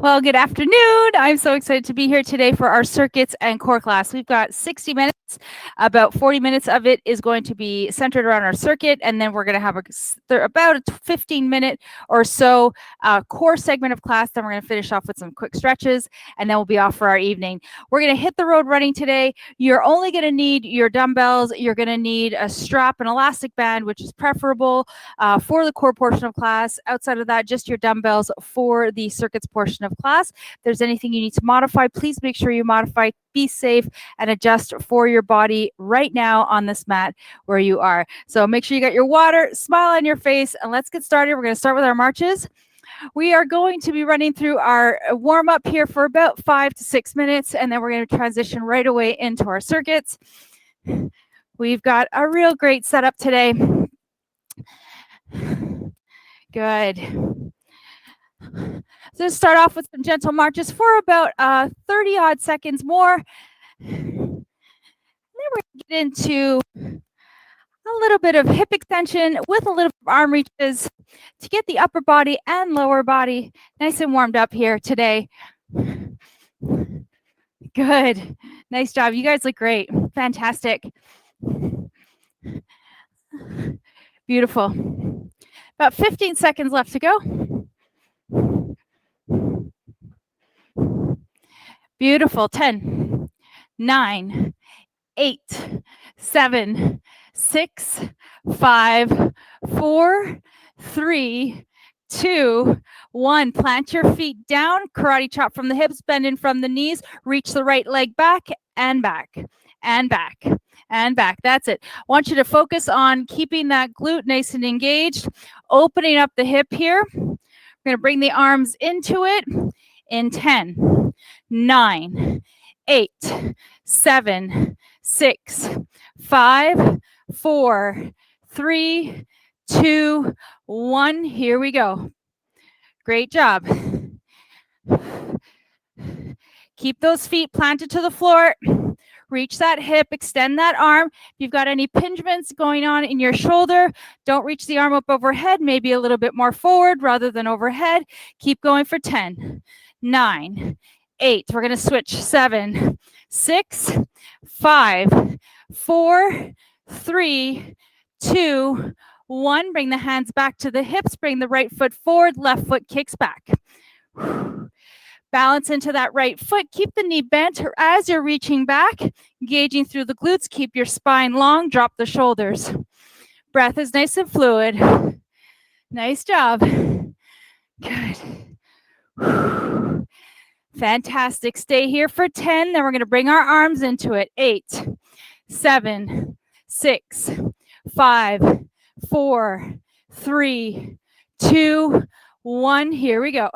Well, good afternoon. I'm so excited to be here today for our circuits and core class. We've got 60 minutes. About 40 minutes of it is going to be centered around our circuit, and then we're going to have about a 15-minute or so core segment of class. Then we're going to finish off with some quick stretches, and then we'll be off for our evening. We're going to hit the road running today. You're only going to need your dumbbells. You're going to need a strap, an elastic band, which is preferable for the core portion of class. Outside of that, just your dumbbells for the circuits portion of class. If there's anything you need to modify, please make sure you modify, be safe, and adjust for your body right now on this mat where you are. So make sure you got your water, smile on your face, and let's get started. We're going to start with our marches. We are going to be running through our warm-up here for about 5 to 6 minutes, and then we're going to transition right away into our circuits. We've got a real great setup today. Good. So let's start off with some gentle marches for about 30 odd seconds more. And then we're going to get into a little bit of hip extension with a little bit of arm reaches to get the upper body and lower body nice and warmed up here today. Good. Nice job. You guys look great. Fantastic. Beautiful. About 15 seconds left to go. Beautiful. 10, 9, 8, 7, 6, 5, 4, 3, 2, 1. Plant your feet down. Karate chop from the hips, bend in from the knees. Reach the right leg back and back and back and back. That's it. I want you to focus on keeping that glute nice and engaged, opening up the hip here. We're going to bring the arms into it in 10, 9, 8, 7, 6, 5, 4, 3, 2, 1. Here we go. Great job. Keep those feet planted to the floor. Reach that hip, extend that arm. If you've got any impingements going on in your shoulder, don't reach the arm up overhead, maybe a little bit more forward rather than overhead. Keep going for 10, 9, 8. We're going to switch. 7, 6, 5, 4, 3, 2, 1. Bring the hands back to the hips. Bring the right foot forward. Left foot kicks back. Balance into that right foot. Keep the knee bent as you're reaching back, engaging through the glutes. Keep your spine long. Drop the shoulders. Breath is nice and fluid. Nice job. Good. Fantastic. Stay here for 10. Then we're going to bring our arms into it. 8, 7, 6, 5, 4, 3, 2, 1. Here we go.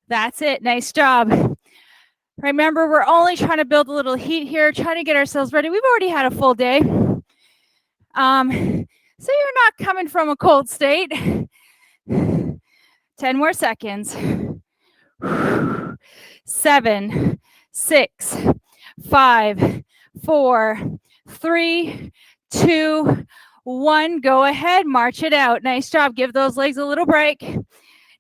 That's it. Nice job. Remember, we're only trying to build a little heat here, trying to get ourselves ready. We've already had a full day. So you're not coming from a cold state. 10 more seconds. 7, 6, 5, 4, 3, 2, 1. Go ahead. March it out. Nice job. Give those legs a little break.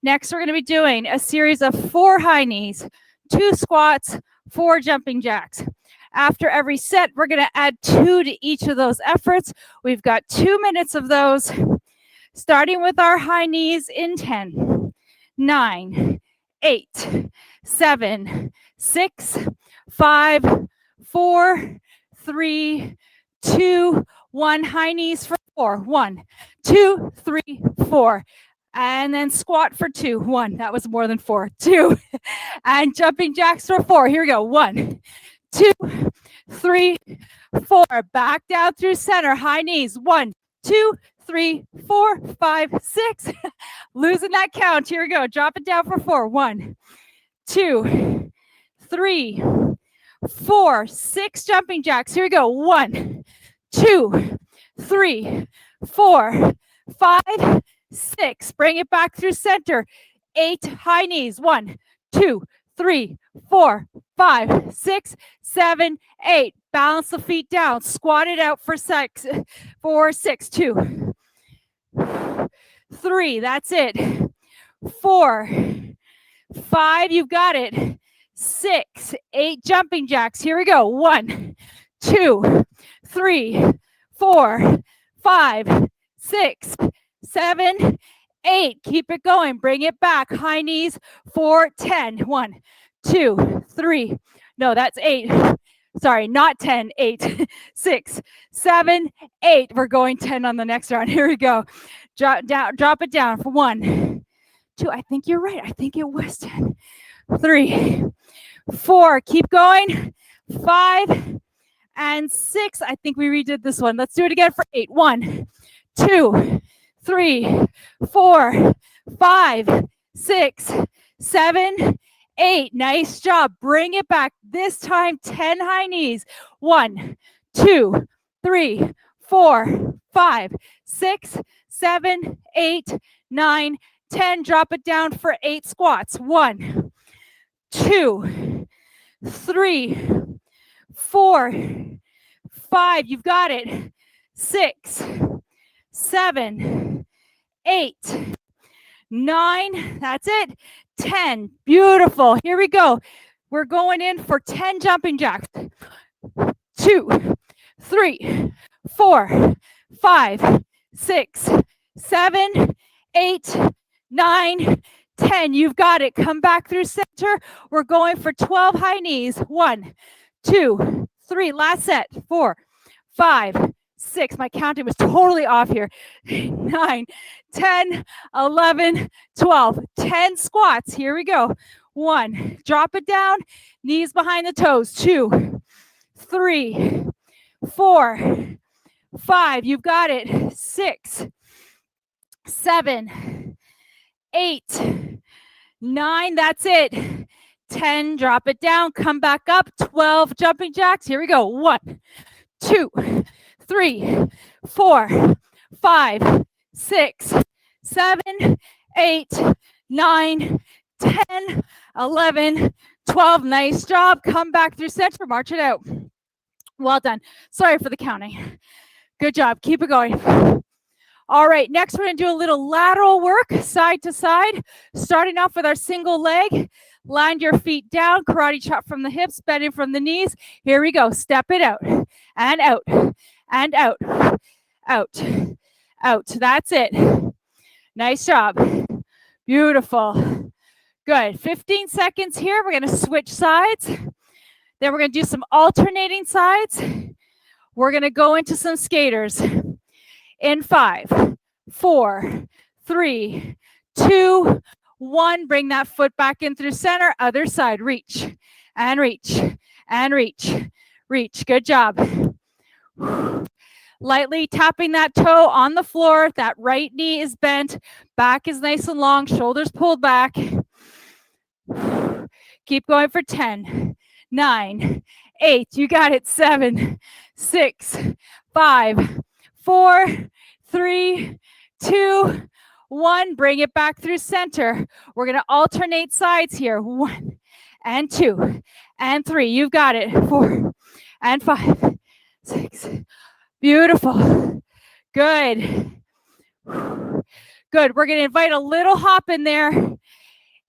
Next, we're going to be doing a series of 4 high knees, 2 squats, 4 jumping jacks. After every set, we're going to add 2 to each of those efforts. We've got 2 minutes of those, starting with our high knees in 10, 9, 8, 7, 6, 5, 4, 3, 2, 1. High knees for 4. 1, 2, 3, 4. And then squat for 2. 1. That was more than 4. 2. And jumping jacks for 4. Here we go. 1, 2, 3, 4. Back down through center. High knees. 1, 2, 3, 4, 5, 6. Losing that count. Here we go. Drop it down for 4. 1, 2, 3, 4. 6 jumping jacks. Here we go. 1, 2, 3, 4, 5, 6. Bring it back through center. 8 high knees. 1, 2, 3, 4, 5, 6, 7, 8. Balance the feet down. Squat it out for 6. 4, 6, 2, 3. That's it. 4, 5, you've got it. 6, 8 jumping jacks. Here we go. 1, 2, 3, 4, 5, 6, 7, 8. Keep it going. Bring it back. High knees for 10. 1, 2, 3. No, that's 8. Sorry, not 10, 8, 6, 7, 8. We're going 10 on the next round. Here we go. Drop it down for 1, 2. I think you're right. I think it was 10. 3, 4. Keep going. 5 and 6. I think we redid this one. Let's do it again for 8. 1, 2, 3, 4, 5, 6, 7, 8. Nice job. Bring it back. This time, 10 high knees. 1, 2, 3, 4, 5, 6, 7, 8, 9, 10. Drop it down for 8 squats. 1, 2, 3, 4, 5. You've got it. 6, 7, 8, 9. That's it. 10. Beautiful. Here we go. We're going in for 10 jumping jacks. 2, 3, 4, 5, 6, 7, 8, 9, 10. You've got it. Come back through center. We're going for 12 high knees. 1, 2, 3. Last set. 4, 5, 6. My counting was totally off here. 9, 10, 11, 12. 10 squats. Here we go. 1. Drop it down. Knees behind the toes. 2, 3, 4, 5. You've got it. 6, 7, 8, 9. That's it. 10. Drop it down. Come back up. 12 jumping jacks. Here we go. 1, 2, 3, 4, 5, 6, 7, 8, 9, 10, 11, 12. Nice job. Come back through center. March it out. Well done. Sorry for the counting. Good job. Keep it going. All right, next we're going to do a little lateral work, side to side, starting off with our single leg. Line your feet down, karate chop from the hips, bending from the knees. Here we go. Step it out and out and out, out, out. That's it. Nice job. Beautiful. Good. 15 seconds here. We're going to switch sides. Then we're going to do some alternating sides. We're going to go into some skaters. In 5, 4, 3, 2, 1. Bring that foot back in through center. Other side. Reach and reach and reach. Reach. Good job. Lightly tapping that toe on the floor. That right knee is bent. Back is nice and long. Shoulders pulled back. Keep going for 10, 9, 8. You got it. 7, 6, 5, 4, 3, 2, 1. Bring it back through center. We're going to alternate sides here. 1 and 2 and 3. You've got it. 4 and 5, 6. Beautiful. Good. Good. We're going to invite a little hop in there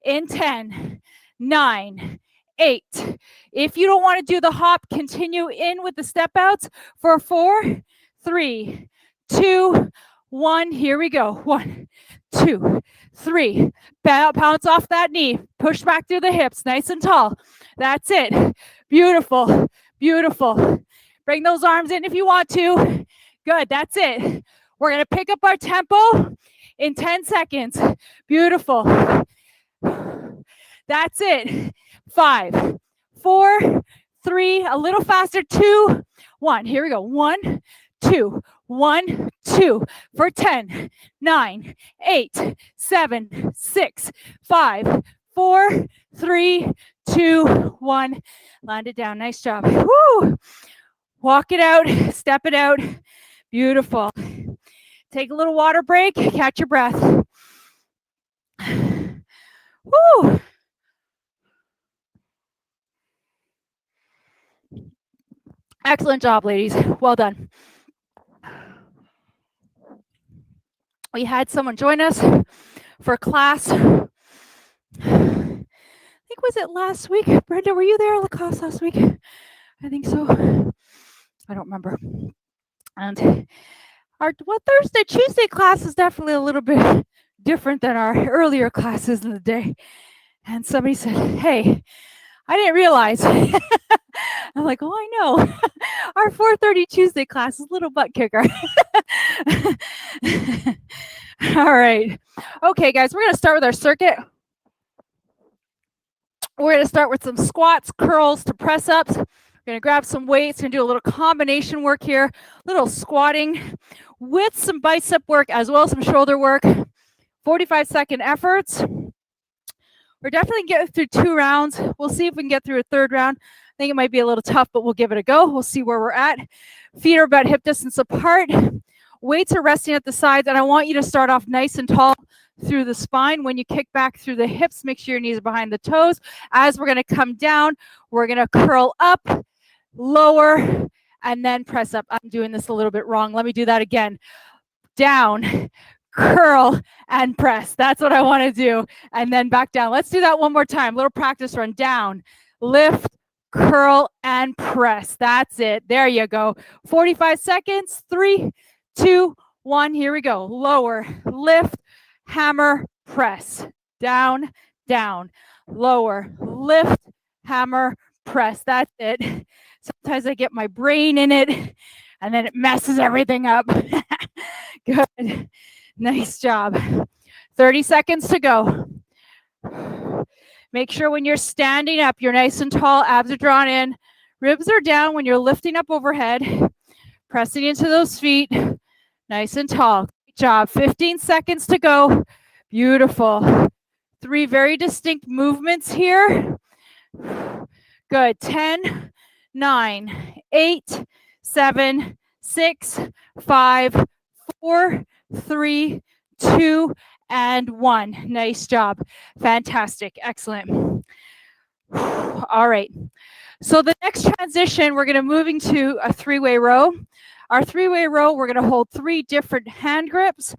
in 10, 9, 8. If you don't want to do the hop, continue in with the step outs for 4, 3, 2, 1. Here we go. 1, 2, 3. Bounce off that knee. Push back through the hips. Nice and tall. That's it. Beautiful. Beautiful. Bring those arms in if you want to. Good. That's it. We're going to pick up our tempo in 10 seconds. Beautiful. That's it. 5, 4, 3. A little faster. 2, 1. Here we go. 1, 2, 1, 2 for 10, 9, 8, 7, 6, 5, 4, 3, 2, 1. Land it down. Nice job. Woo! Walk it out. Step it out. Beautiful. Take a little water break. Catch your breath. Woo! Excellent job, ladies. Well done. We had someone join us for class was it last week? Brenda, were you there at the class last week? I think so. I don't remember. And our Thursday, Tuesday class is definitely a little bit different than our earlier classes in the day. And somebody said, hey, I didn't realize. I'm like, oh, I know. Our 4:30 Tuesday class is a little butt kicker. All right. Okay, guys, we're going to start with our circuit. We're going to start with some squats, curls to press ups. We're going to grab some weights and do a little combination work here, a little squatting with some bicep work as well as some shoulder work. 45-second efforts. We're definitely getting through 2 rounds. We'll see if we can get through a 3rd round. I think it might be a little tough, but we'll give it a go. We'll see where we're at. Feet are about hip distance apart. Weights are resting at the sides, and I want you to start off nice and tall through the spine. When you kick back through the hips, make sure your knees are behind the toes. As we're going to come down, we're going to curl up, lower, and then press up. I'm doing this a little bit wrong. Let me do that again. Down, curl, and press. That's what I want to do. And then back down. Let's do that one more time. Little practice run. Down, lift, curl, and press. That's it. There you go. 45 seconds. 3, 2, 1. Here we go. Lower, lift, hammer, press. Down, down, lower, lift, hammer, press. That's it. Sometimes I get my brain in it and then it messes everything up. Good. Nice job. 30 seconds to go. Make sure when you're standing up, you're nice and tall, abs are drawn in, ribs are down when you're lifting up overhead, pressing into those feet, nice and tall. Good job. 15 seconds to go. Beautiful. 3 very distinct movements here. Good. 10, 9, 8, 7, 6, 5, 4, 3, 2, and 1. Nice job. Fantastic. Excellent. All right. So the next transition, we're going to moving to a 3-way row. Our 3-way row, we're going to hold 3 different hand grips.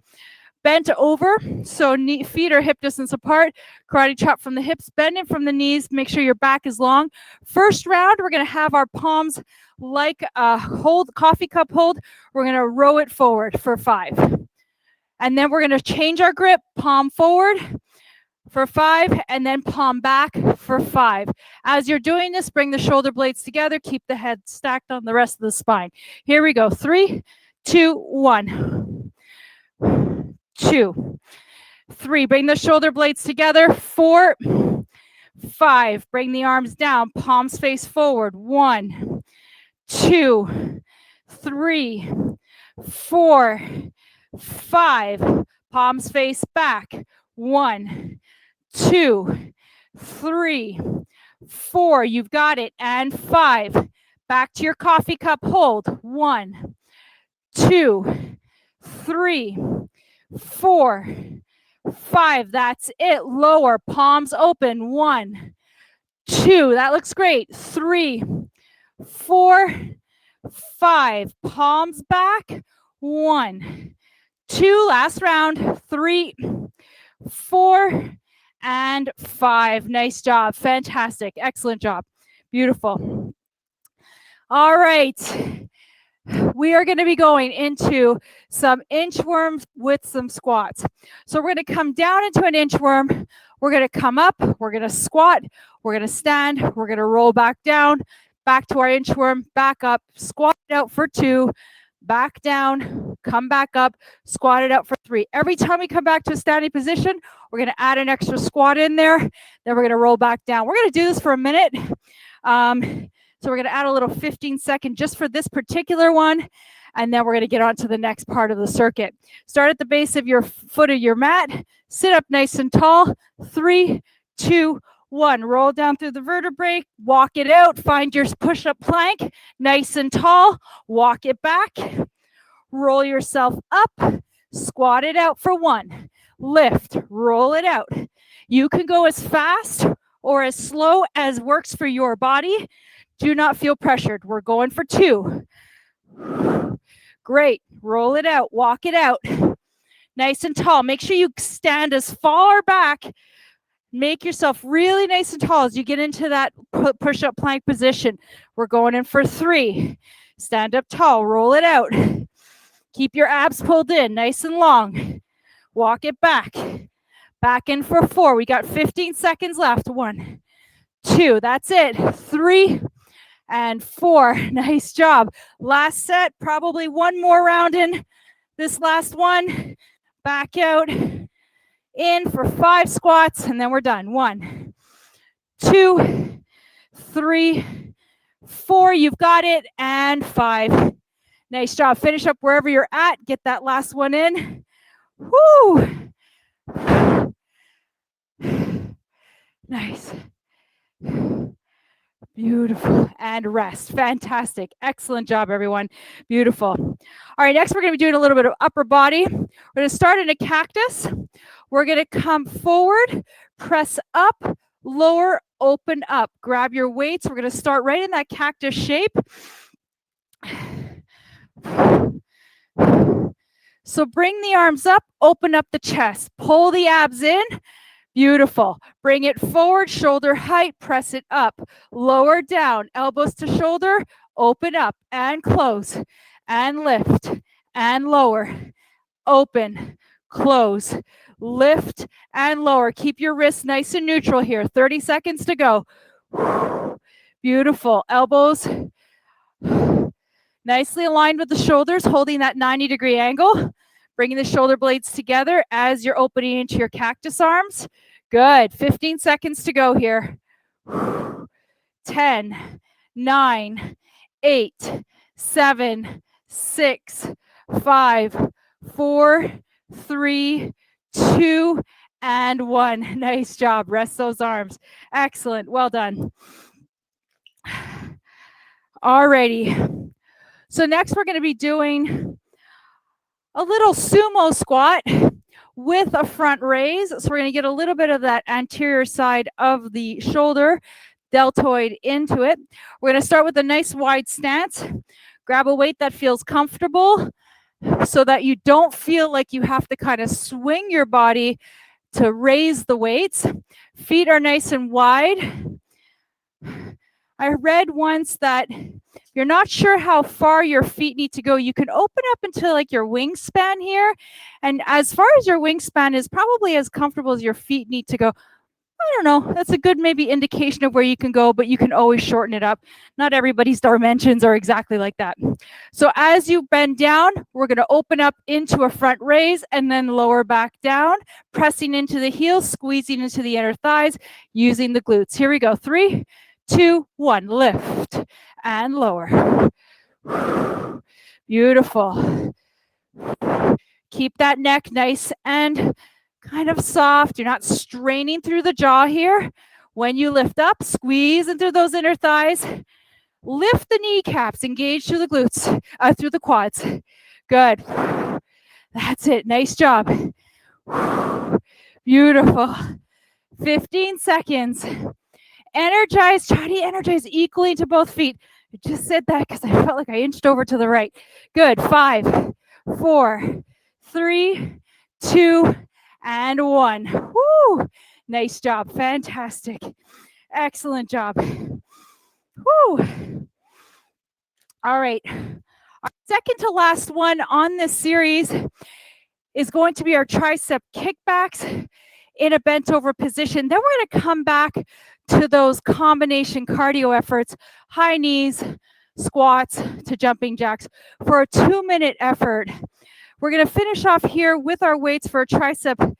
Bent over, so feet are hip distance apart. Karate chop from the hips, bending from the knees. Make sure your back is long. First round, we're going to have our palms like a coffee cup hold. We're going to row it forward for 5. And then we're going to change our grip, palm forward for 5, and then palm back for 5. As you're doing this, bring the shoulder blades together. Keep the head stacked on the rest of the spine. Here we go. 3, 2, 1. 2, 3. Bring the shoulder blades together. 4, 5. Bring the arms down. Palms face forward. 1, 2, 3, 4, 5. Palms face back. 1, 2, 3, 4. You've got it. And 5. Back to your coffee cup hold. 1, 2, 3, 4, 5. That's it. Lower. Palms open. 1, 2. That looks great. 3, 4, 5. Palms back. 1, 2. Last round. 3, 4, and 5. Nice job. Fantastic. Excellent job. Beautiful. All right. We are going to be going into some inchworms with some squats. So we're going to come down into an inchworm. We're going to come up. We're going to squat. We're going to stand. We're going to roll back down, back to our inchworm, back up, squat it out for 2, back down, come back up, squat it out for 3. Every time we come back to a standing position, we're going to add an extra squat in there. Then we're going to roll back down. We're going to do this for a minute. So we're going to add a little 15-second just for this particular one, and then we're going to get on to the next part of the circuit. Start at the base of your foot of your mat. Sit up nice and tall. 3, 2, 1. Roll down through the vertebrae. Walk it out. Find your push-up plank. Nice and tall. Walk it back. Roll yourself up. Squat it out for 1. Lift. Roll it out. You can go as fast or as slow as works for your body. Do not feel pressured. We're going for 2. Great. Roll it out. Walk it out. Nice and tall. Make sure you stand as far back Make yourself really nice and tall as you get into that push-up plank position. We're going in for 3. Stand up tall, roll it out. Keep your abs pulled in, nice and long. Walk it back. Back in for 4. We got 15 seconds left. 1, 2, that's it. 3 and 4. Nice job. Last set, probably one more round in this last one. Back out, in for 5 squats, and then we're done. 1, 2, 3, 4. You've got it, and 5. Nice job. Finish up wherever you're at. Get that last one in. Woo! Nice. Beautiful. And rest. Fantastic. Excellent job, everyone. Beautiful. All right, next we're going to be doing a little bit of upper body. We're going to start in a cactus. We're going to come forward, press up, lower, open up. Grab your weights. We're going to start right in that cactus shape. So bring the arms up, open up the chest, pull the abs in. Beautiful. Bring it forward, shoulder height, press it up. Lower down, elbows to shoulder, open up and close and lift and lower. Open, close, lift and lower. Keep your wrists nice and neutral here. 30 seconds to go. Beautiful. Elbows nicely aligned with the shoulders, holding that 90-degree angle. Bringing the shoulder blades together as you're opening into your cactus arms. Good. 15 seconds to go here. 10, 9, 8, 7, 6, 5, 4, 3, 2, and 1. Nice job. Rest those arms. Excellent. Well done. Alrighty. So next we're going to be doing a little sumo squat with a front raise. So we're going to get a little bit of that anterior side of the shoulder, deltoid into it. We're going to start with a nice wide stance. Grab a weight that feels comfortable so that you don't feel like you have to kind of swing your body to raise the weights. Feet are nice and wide. I read once that you're not sure how far your feet need to go. You can open up into like your wingspan here. And as far as your wingspan is probably as comfortable as your feet need to go. I don't know. That's a good maybe indication of where you can go, but you can always shorten it up. Not everybody's dimensions are exactly like that. So as you bend down, we're going to open up into a front raise and then lower back down, pressing into the heels, squeezing into the inner thighs, using the glutes. Here we go. 3, 2, 1. Lift and lower. Beautiful. Keep that neck nice and kind of soft. You're not straining through the jaw here. When you lift up, squeeze into those inner thighs. Lift the kneecaps, engage through the glutes, through the quads. Good. That's it. Nice job. Beautiful. 15 seconds. Energize. Try to energize equally to both feet. I just said that because I felt like I inched over to the right. Good. 5, 4, 3, 2, and 1. Woo! Nice job. Fantastic. Excellent job. Woo! All right. Our second to last one on this series is going to be our tricep kickbacks in a bent over position. Then we're going to come back to those combination cardio efforts, high knees, squats to jumping jacks for a 2-minute effort. We're going to finish off here with our weights for a tricep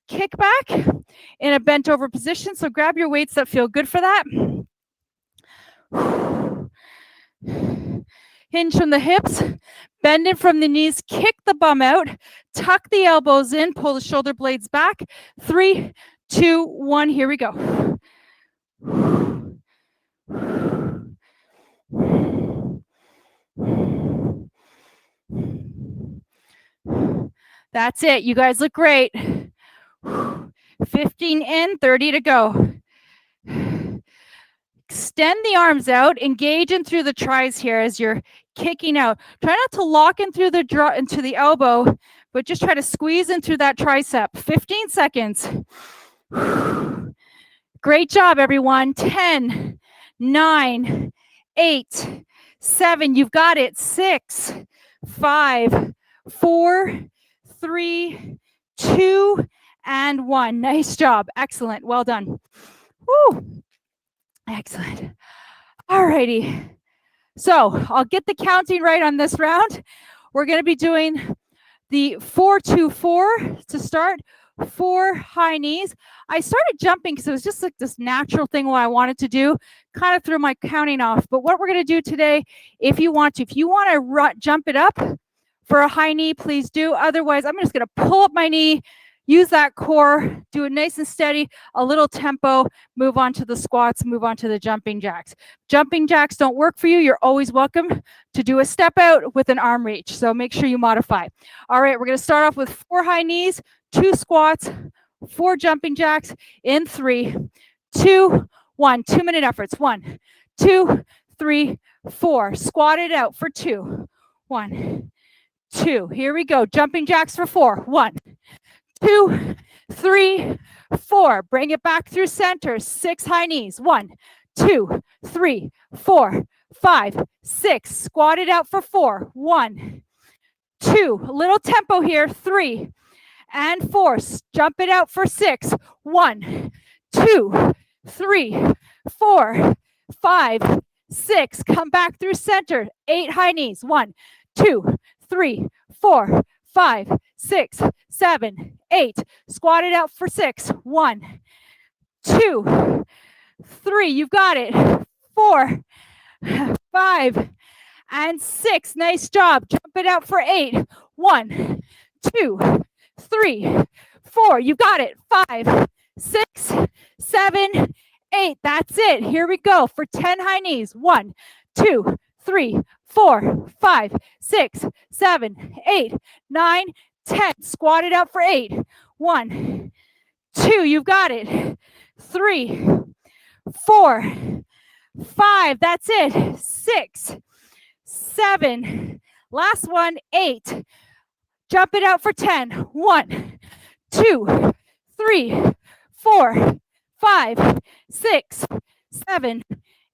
kickback in a bent over position. So grab your weights that feel good for that. Hinge from the hips, bend in from the knees, kick the bum out, tuck the elbows in, pull the shoulder blades back. 3, 2, 1, here we go. That's it. You guys look great. 15 in, 30 to go. Extend the arms out, engage in through the tris here as you're kicking out. Try not to lock in through the into the elbow, but just try to squeeze in through that tricep. 15 seconds. Great job, everyone. 10, 9, 8, 7. You've got it. 6, 5, 4, 3, 2, and 1. Nice job. Excellent. Well done. Woo. Excellent. All righty. So I'll get the counting right on this round. We're going to be doing the 4-2-4 to start. 4 high knees. I started jumping because it was just like this natural thing what I wanted to do, kind of threw my counting off. But what we're going to do today, if you want to jump it up for a high knee, please do. Otherwise, I'm just going to pull up my knee, use that core, do it nice and steady, a little tempo, move on to the squats, move on to the jumping jacks. Jumping jacks don't work for you. You're always welcome to do a step out with an arm reach. So make sure you modify. All right, we're going to start off with 4 high knees, 2 squats, 4 jumping jacks in 3, 2, 1. 2-minute efforts. 1, 2, 3, 4. Squat it out for 2. 1, 2. Here we go. Jumping jacks for 4. 1, 2, 3, 4. Bring it back through center. 6 high knees. 1, 2, 3, 4, 5, 6. Squat it out for 4. 1, 2. A little tempo here. 3 and 4. Jump it out for 6. 1, 2, 3, 4, 5, 6. Come back through center. 8 high knees. 1, 2, 3, 4, 5, 6, 7, 8. Squat it out for 6. 1, 2, 3. You've got it. 4, 5, and 6. Nice job. Jump it out for 8. 1, 2, 3, 4. You got it. 5, 6, 7, 8. That's it. Here we go for 10 high knees. 1, 2, 3, 4, 5, 6, 7, 8, 9, 10. Squat it out for 8. 1, 2. You've got it. 3, 4, 5. That's it. 6, 7. Last one. 8. Jump it out for 10. 1, 2, 3, 4, 5, 6, 7,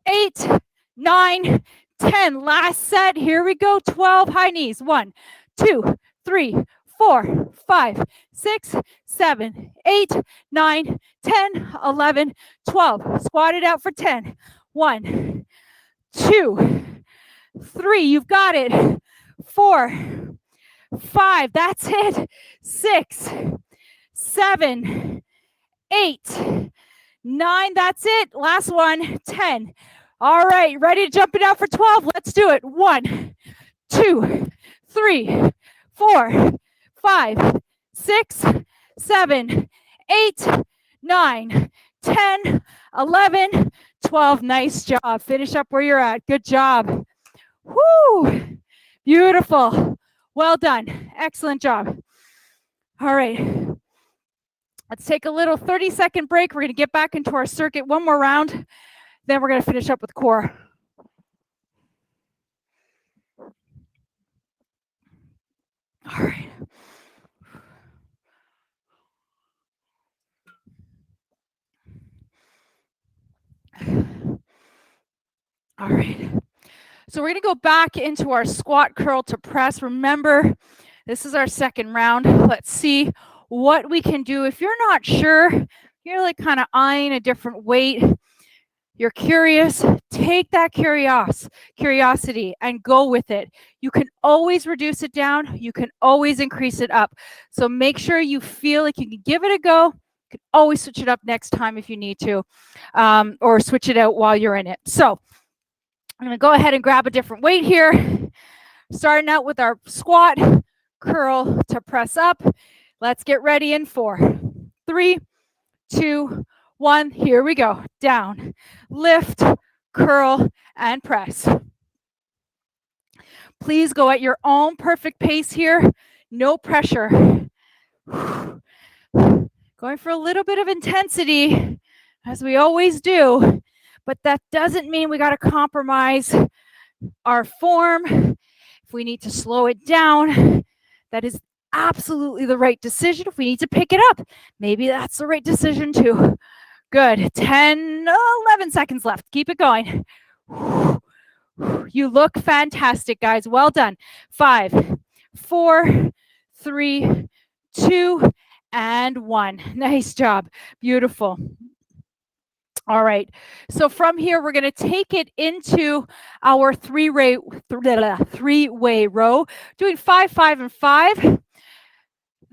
8, 9, 10. Last set. Here we go. 12 high knees. 1, 2, 3, 4, 5, 6, 7, 8, 9, 10, 11, 12. Squat it out for 10. 1, 2, 3. You've got it. 4, 5. That's it. 6, 7, 8, 9. That's it. Last one. 10. All right. Ready to jump it out for 12? Let's do it. 1, 2, 3, 4, 5, 6, 7, 8, 9, 10, 11, 12. Nice job. Finish up where you're at. Good job. Woo! Beautiful. Well done. Excellent job. All right. Let's take a little 30-second break. We're going to get back into our circuit one more round. Then we're going to finish up with core. All right. All right. So we're going to go back into our squat curl to press. Remember, this is our second round. Let's see what we can do. If you're not sure, you're like kind of eyeing a different weight, you're curious, take that curiosity and go with it. You can always reduce it down. You can always increase it up. So make sure you feel like you can give it a go. You can always switch it up next time if you need to, or switch it out while you're in it. So I'm going to go ahead and grab a different weight here. Starting out with our squat, curl to press up. Let's get ready in 4, 3, 2, 1. Here we go. Down, lift, curl, and press. Please go at your own perfect pace here. No pressure. Going for a little bit of intensity, as we always do. But that doesn't mean we got to compromise our form. If we need to slow it down, that is absolutely the right decision. If we need to pick it up, maybe that's the right decision too. Good. 10, 11 seconds left. Keep it going. You look fantastic, guys. Well done. 5, 4, 3, 2, and 1. Nice job. Beautiful. All right. So from here, we're going to take it into our three-way row, doing 5, 5, and 5.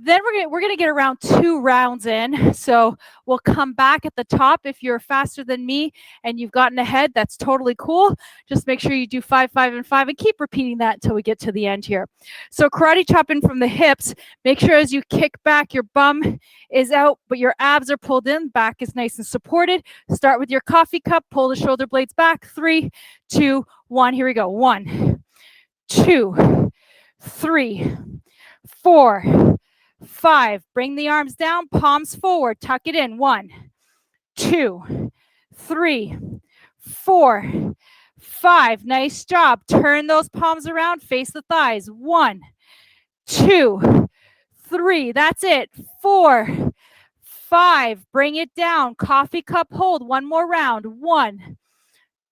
Then we're gonna get around 2 rounds in. So we'll come back at the top. If you're faster than me and you've gotten ahead, that's totally cool. Just make sure you do 5, 5, and 5 and keep repeating that until we get to the end here. So karate chop in from the hips. Make sure as you kick back, your bum is out, but your abs are pulled in. Back is nice and supported. Start with your coffee cup. Pull the shoulder blades back. 3, 2, 1. Here we go. 1, 2, 3, 4, 5. Bring the arms down, palms forward, tuck it in. 1, 2, 3, 4, 5. Nice job. Turn those palms around, face the thighs. 1, 2, 3. That's it. 4, 5. Bring it down. Coffee cup hold. One more round. 1,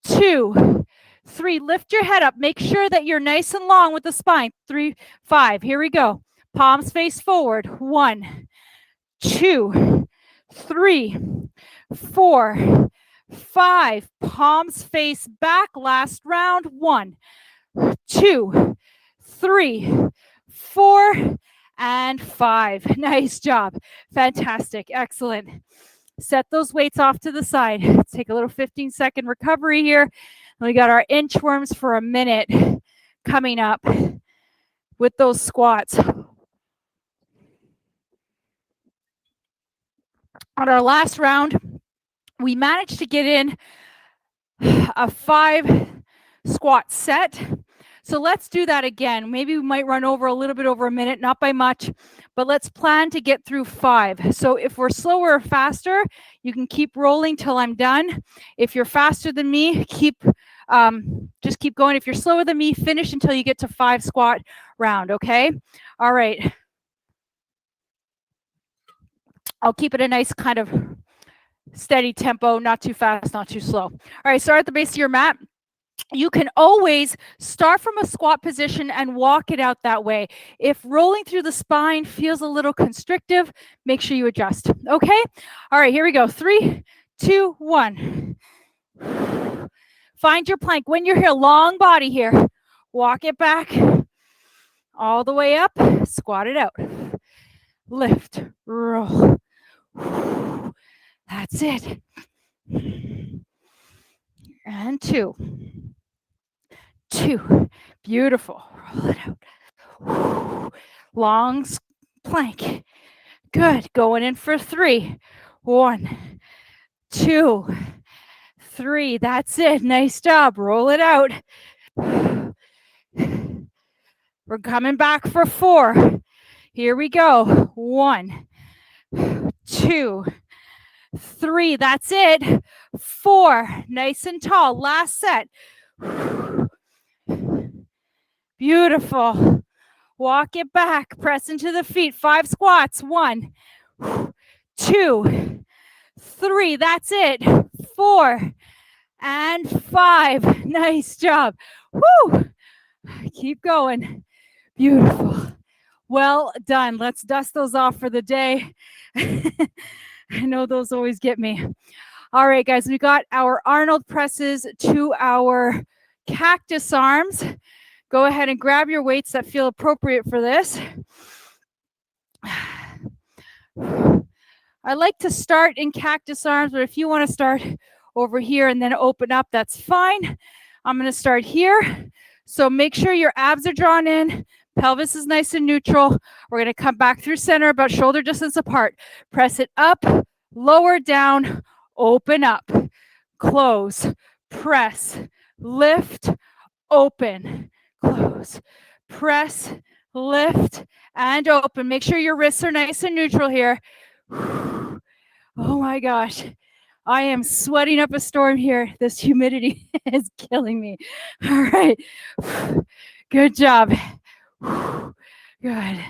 2, 3. Lift your head up. Make sure that you're nice and long with the spine. 3, 5. Here we go. Palms face forward. 1, 2, 3, 4, 5. Palms face back. Last round. 1, 2, 3, 4, and 5. Nice job. Fantastic. Excellent. Set those weights off to the side. Take a little 15-second recovery here. We got our inchworms for a minute coming up with those squats. On our last round, we managed to get in a 5 squat set. So let's do that again. Maybe we might run over a little bit over a minute, not by much, but let's plan to get through 5. So if we're slower or faster, you can keep rolling till I'm done. If you're faster than me, just keep going. If you're slower than me, finish until you get to 5 squat round, okay? All right. I'll keep it a nice kind of steady tempo, not too fast, not too slow. All right, start at the base of your mat. You can always start from a squat position and walk it out that way. If rolling through the spine feels a little constrictive, make sure you adjust, okay? All right, here we go. 3, 2, 1. Find your plank. When you're here, long body here. Walk it back all the way up. Squat it out. Lift, roll. That's it. And 2. 2. Beautiful. Roll it out. Long plank. Good. Going in for 3. 1, 2, 3. That's it. Nice job. Roll it out. We're coming back for 4. Here we go. 1, 2, 3. That's it. 4. Nice and tall. Last set. Beautiful. Walk it back. Press into the feet. 5 squats. 1, 2, 3. That's it. 4 and 5. Nice job. Woo! Keep going. Beautiful. Well done. Let's dust those off for the day. I know those always get me. All right, guys, we got our Arnold presses to our cactus arms. Go ahead and grab your weights that feel appropriate for this. I like to start in cactus arms, but if you want to start over here and then open up, that's fine. I'm going to start here. So make sure your abs are drawn in. Pelvis is nice and neutral. We're going to come back through center, about shoulder distance apart. Press it up, lower, down, open up, close, press, lift, open, close, press, lift, and open. Make sure your wrists are nice and neutral here. Oh my gosh. I am sweating up a storm here. This humidity is killing me. All right. Good job. Good.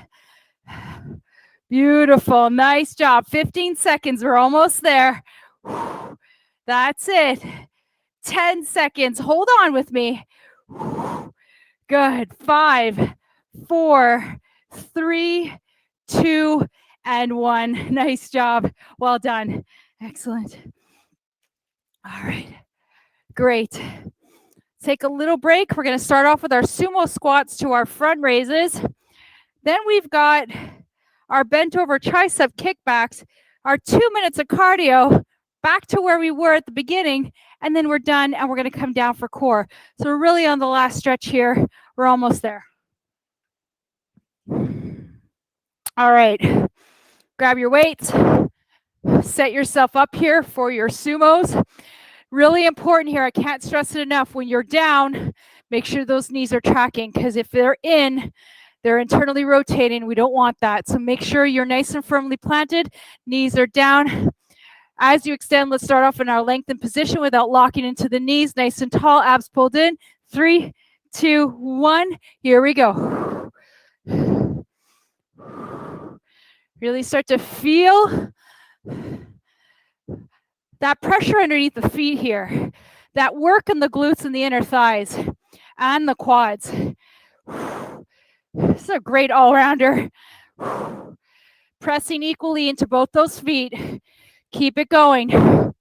Beautiful. Nice job. 15 seconds. We're almost there. That's it. 10 seconds. Hold on with me. Good. 5, 4, 3, 2, and 1. Nice job. Well done. Excellent. All right. Great. Take a little break. We're going to start off with our sumo squats to our front raises. Then we've got our bent over tricep kickbacks, our 2 minutes of cardio, back to where we were at the beginning, and then we're done and we're going to come down for core. So we're really on the last stretch here. We're almost there. All right. Grab your weights. Set yourself up here for your sumos. Really important here. I can't stress it enough. When you're down, make sure those knees are tracking, because if they're in, they're internally rotating. We don't want that. So make sure you're nice and firmly planted. Knees are down. As you extend, let's start off in our lengthened position without locking into the knees. Nice and tall, abs pulled in. 3, 2, 1. Here we go. Really start to feel that pressure underneath the feet here. That work in the glutes and the inner thighs and the quads. This is a great all-rounder. Pressing equally into both those feet. Keep it going.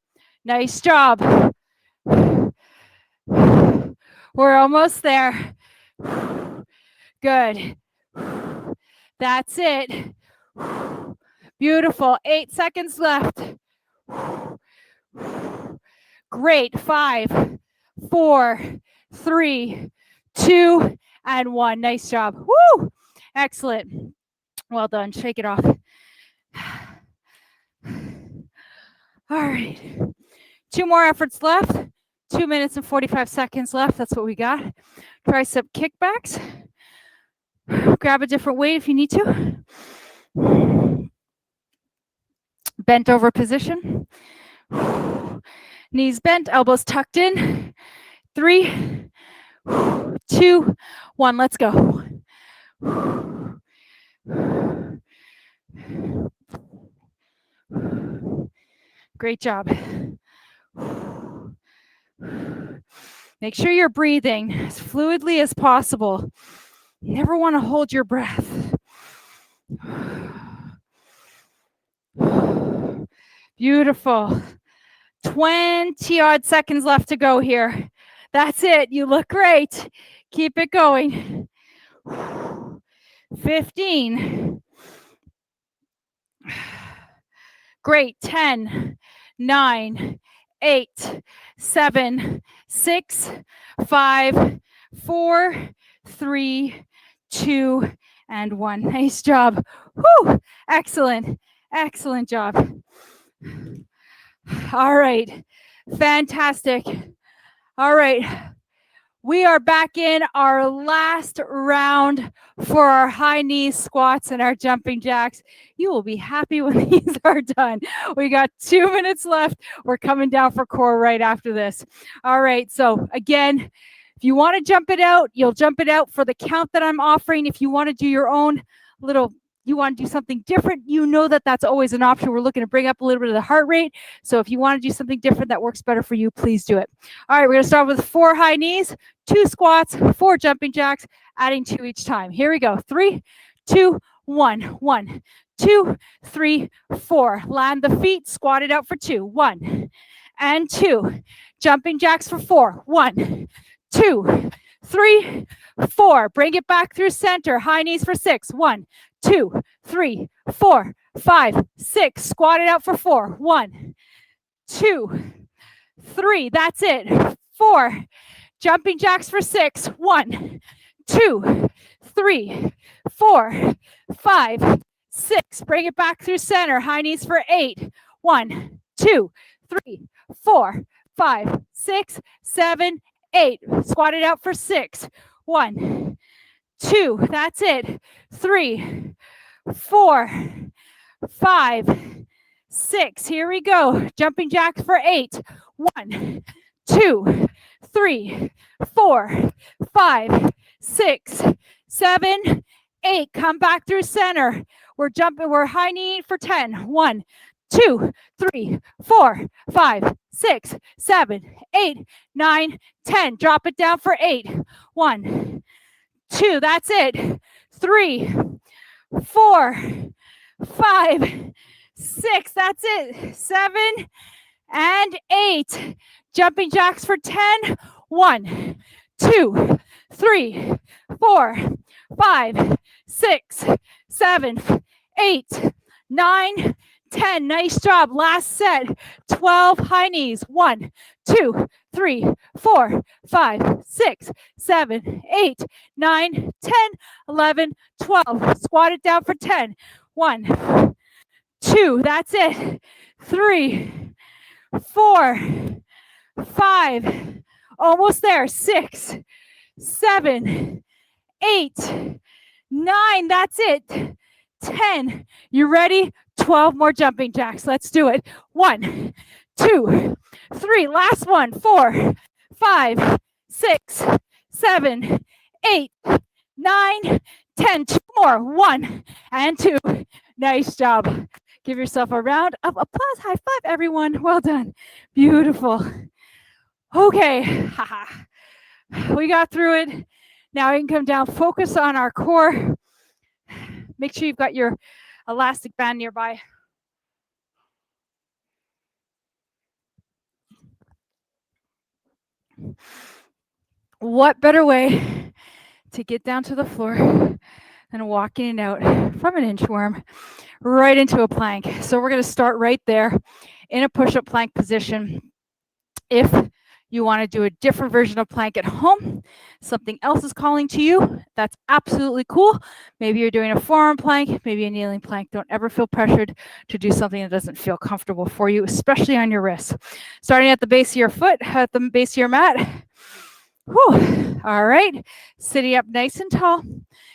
Nice job. We're almost there. Good. That's it. Beautiful. 8 seconds left. Great. 5, 4, 3, 2, and 1. Nice job. Woo! Excellent. Well done. Shake it off. All right. 2 more efforts left. 2 minutes and 45 seconds left. That's what we got. Tricep kickbacks. Grab a different weight if you need to. Bent over position. Knees bent, elbows tucked in. 3, 2, 1. Let's go. Great job. Make sure you're breathing as fluidly as possible. You never want to hold your breath. Beautiful. 20 odd seconds left to go here. That's it. You look great. Keep it going. 15. Great. 10, 9, 8, 7, 6, 5, 4, 3, 2, and 1. Nice job. Whew. Excellent. Excellent job. All right. Fantastic. All right. We are back in our last round for our high knee squats and our jumping jacks. You will be happy when these are done. We got 2 minutes left. We're coming down for core right after this. All right. So again, if you want to jump it out, you'll jump it out for the count that I'm offering. If you want to do your own little, you want to do something different, you know that that's always an option. We're looking to bring up a little bit of the heart rate. So if you want to do something different that works better for you, please do it. All right, we're going to start with 4 high knees, 2 squats, 4 jumping jacks, adding 2 each time. Here we go. 3, 2, 1. 1, 2, 3, 4. Land the feet, squat it out for 2. 1 and 2. Jumping jacks for 4. 1, 2, 3, 4. Bring it back through center. High knees for 6. 1, 2, 3, 4, 5, 6. Squat it out for 4. 1, 2, 3. That's it. 4. Jumping jacks for 6. 1, 2, 3, 4, 5, 6. Bring it back through center. High knees for 8. 1, 2, 3, 4, 5, 6, 7, 8. Squat it out for 6. 1, 2. That's it. 3, 4, 5, 6. Here we go. Jumping jacks for 8. 1, 2, 3, 4, 5, 6, 7, 8. Come back through center. We're jumping, we're high knee for 10. 1, 2, 3, 4, 5, 6, 7, 8, 9, 10. Drop it down for 8. 1, 2, that's it. 3, 4, 5, 6, that's it. 7 and 8. Jumping jacks for 10. 1, 2, 3, 4, 5, 6, 7, 8, 9, 10. Nice job. Last set. 12 high knees. 1, 2, 3, 4, 5, 6, 7, 8, 9, 10, 11, 12. Squat it down for 10. 1, 2, that's it. 3, 4, 5, almost there. 6, 7, 8, 9, that's it. 10. You ready? 12 more jumping jacks. Let's do it. 1, 2, 3. Last one. 4, 5, 6, 7, 8, 9, 10. 2 more. 1 and 2. Nice job. Give yourself a round of applause. High five, everyone. Well done. Beautiful. Okay. We got through it. Now we can come down. Focus on our core. Make sure you've got your elastic band nearby. What better way to get down to the floor than walking it out from an inchworm right into a plank? So we're going to start right there in a push-up plank position. If you want to do a different version of plank at home, something else is calling to you, that's absolutely cool. Maybe you're doing a forearm plank, maybe a kneeling plank. Don't ever feel pressured to do something that doesn't feel comfortable for you, especially on your wrists. Starting at the base of your foot, at the base of your mat. Whew. All right, sitting up nice and tall.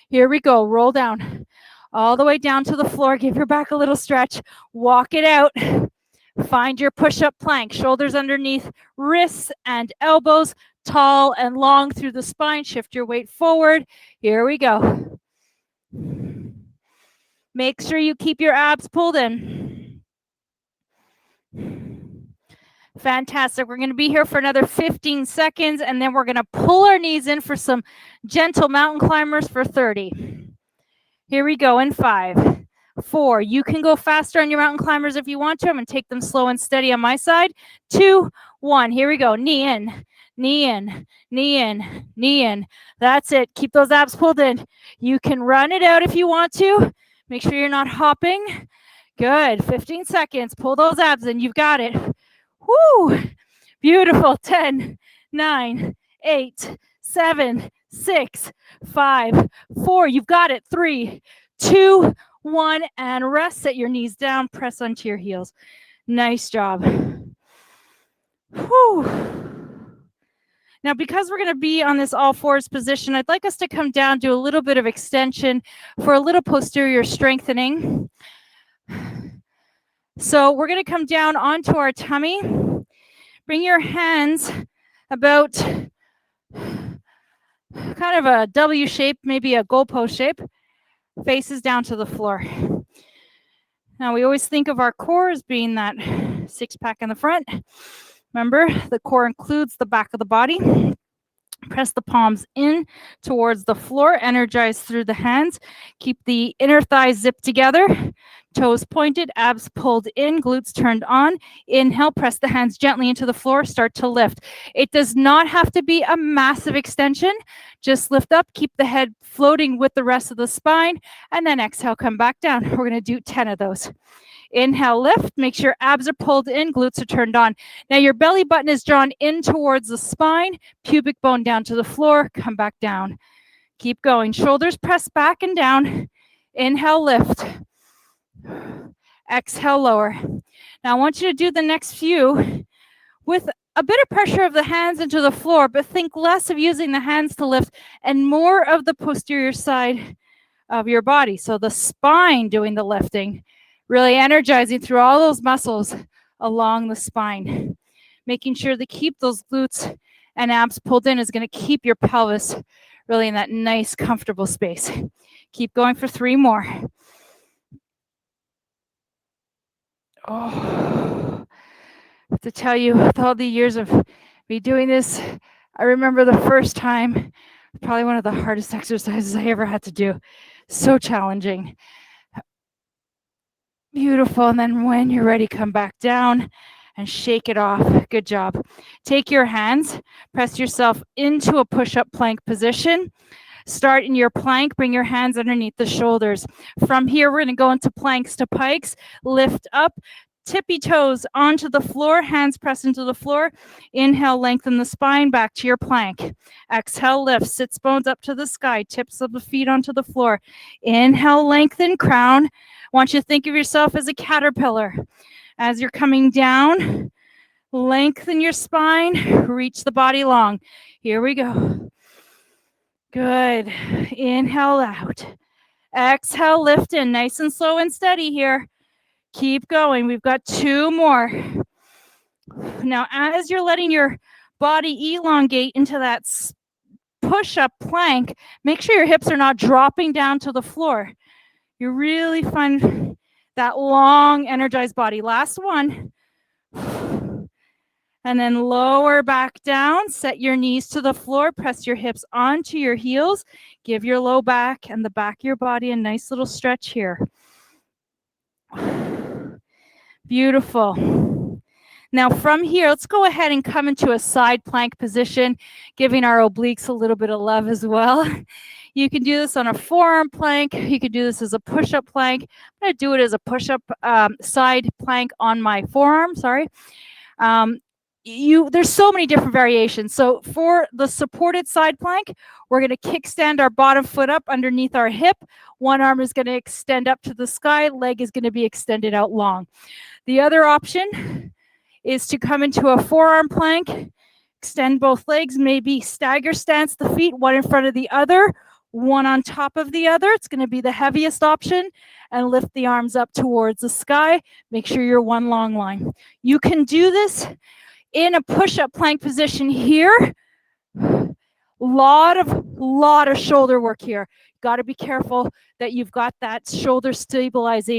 Here we go, roll down all the way down to the floor. Give your back a little stretch, walk it out. Find your push-up plank, shoulders underneath, wrists and elbows, tall and long through the spine. Shift your weight forward. Here we go. Make sure you keep your abs pulled in. Fantastic. We're going to be here for another 15 seconds, and then we're going to pull our knees in for some gentle mountain climbers for 30. Here we go in 5, 4. You can go faster on your mountain climbers if you want to. I'm going to take them slow and steady on my side. 2, 1. Here we go. Knee in, knee in, knee in, knee in. That's it. Keep those abs pulled in. You can run it out if you want to. Make sure you're not hopping. Good. 15 seconds. Pull those abs in. You've got it. Woo! Beautiful. 10, 9, 8, 7, 6, 5, 4. You've got it. 3, 2, 1, and rest. Set your knees down. Press onto your heels. Nice job. Whew. Now, because we're going to be on this all fours position, I'd like us to come down, do a little bit of extension for a little posterior strengthening. So we're going to come down onto our tummy. Bring your hands about kind of a W shape, maybe a goalpost shape, faces down to the floor. Now, we always think of our core as being that six-pack in the front. Remember, the core includes the back of the body. Press the palms in towards the floor, energize through the hands. Keep the inner thighs zipped together, toes pointed, abs pulled in, glutes turned on. Inhale, press the hands gently into the floor, start to lift. It does not have to be a massive extension. Just lift up, keep the head floating with the rest of the spine, and then exhale, come back down. We're going to do 10 of those. Inhale, lift. Make sure abs are pulled in, glutes are turned on. Now your belly button is drawn in towards the spine, pubic bone down to the floor, come back down. Keep going. Shoulders press back and down. Inhale, lift. Exhale, lower. Now I want you to do the next few with a bit of pressure of the hands into the floor, but think less of using the hands to lift and more of the posterior side of your body. So the spine doing the lifting. Really energizing through all those muscles along the spine. Making sure to keep those glutes and abs pulled in is going to keep your pelvis really in that nice, comfortable space. Keep going for 3 more. Oh, to tell you, with all the years of me doing this, I remember the first time, probably one of the hardest exercises I ever had to do. So challenging. Beautiful. And then when you're ready, come back down and shake it off. Good job. Take your hands, press yourself into a push-up plank position. Start in your plank, bring your hands underneath the shoulders. From here, we're going to go into planks to pikes. Lift up, tippy toes onto the floor, hands press into the floor. Inhale, lengthen the spine, back to your plank. Exhale, lift, sits bones up to the sky, tips of the feet onto the floor. Inhale, lengthen, crown. I want you to think of yourself as a caterpillar. As you're coming down, lengthen your spine, reach the body long. Here we go. Good. Inhale out. Exhale, lift in. Nice and slow and steady here. Keep going. We've got 2 more. Now, as you're letting your body elongate into that push-up plank, make sure your hips are not dropping down to the floor. You really find that long, energized body. Last one. And then lower back down, set your knees to the floor, press your hips onto your heels, give your low back and the back of your body a nice little stretch here. Beautiful. Now from here, let's go ahead and come into a side plank position, giving our obliques a little bit of love as well. You can do this on a forearm plank. You could do this as a push-up plank. I'm going to do it as a push-up side plank on my forearm, sorry. There's so many different variations. So for the supported side plank, we're going to kickstand our bottom foot up underneath our hip. One arm is going to extend up to the sky. Leg is going to be extended out long. The other option is to come into a forearm plank, extend both legs, maybe stagger stance the feet, one in front of the other, one on top of the other. It's going to be the heaviest option, and lift the arms up towards the sky. Make sure you're one long line. You can do this in a push-up plank position here. Lot of shoulder work here. Got to be careful that you've got that shoulder stabilized.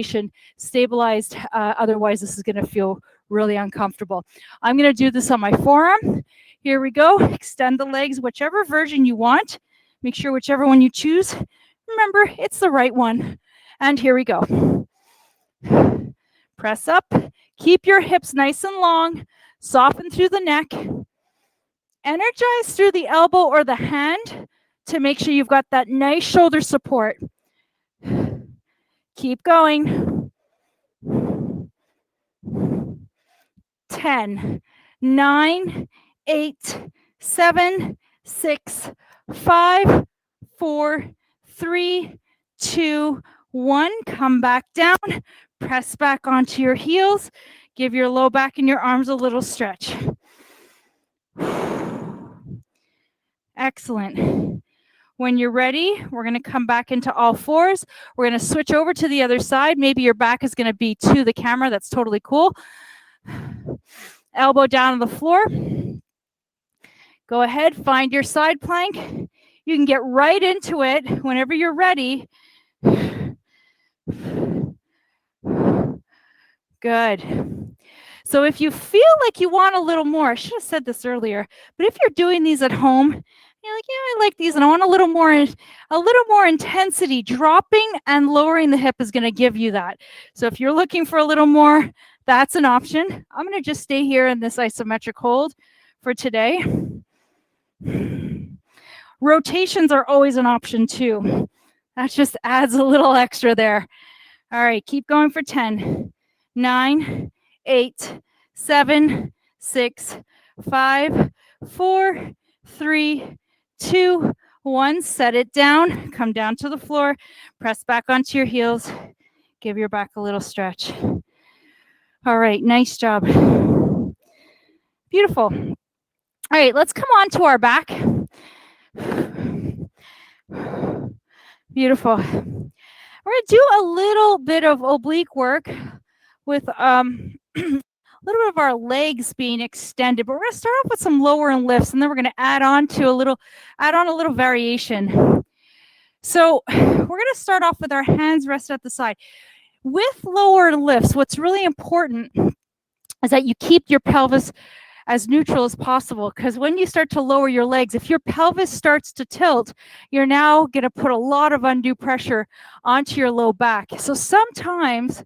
Otherwise, this is going to feel really uncomfortable. I'm going to do this on my forearm. Here we go. Extend the legs, whichever version you want. Make sure whichever one you choose, remember, it's the right one. And here we go. Press up. Keep your hips nice and long. Soften through the neck. Energize through the elbow or the hand to make sure you've got that nice shoulder support. Keep going. 10, 9, 8, 7, 6, 5, 4, 3, 2, 1. Come back down. Press back onto your heels. Give your low back and your arms a little stretch. Excellent. When you're ready, we're going to come back into all fours. We're going to switch over to the other side. Maybe your back is going to be to the camera. That's totally cool. Elbow down on the floor. Go ahead, find your side plank. You can get right into it whenever you're ready. Good. So if you feel like you want a little more, I should have said this earlier, but if you're doing these at home, you're like, yeah, I like these and I want a little more intensity. Dropping and lowering the hip is going to give you that. So if you're looking for a little more, that's an option. I'm going to just stay here in this isometric hold for today. Rotations are always an option too. That just adds a little extra there. All right, keep going for 10, 9, 8, 7, 6, 5, 4, 3, 2, 1. Set it down. Come down to the floor. Press back onto your heels. Give your back a little stretch. All right, nice job. Beautiful. All right, let's come on to our back. Beautiful. We're going to do a little bit of oblique work with a little bit of our legs being extended, but we're going to start off with some lower and lifts, and then we're going to add on a little variation. So we're going to start off with our hands rested at the side. With lower lifts, what's really important is that you keep your pelvis as neutral as possible, because when you start to lower your legs, if your pelvis starts to tilt, you're now going to put a lot of undue pressure onto your low back. So sometimes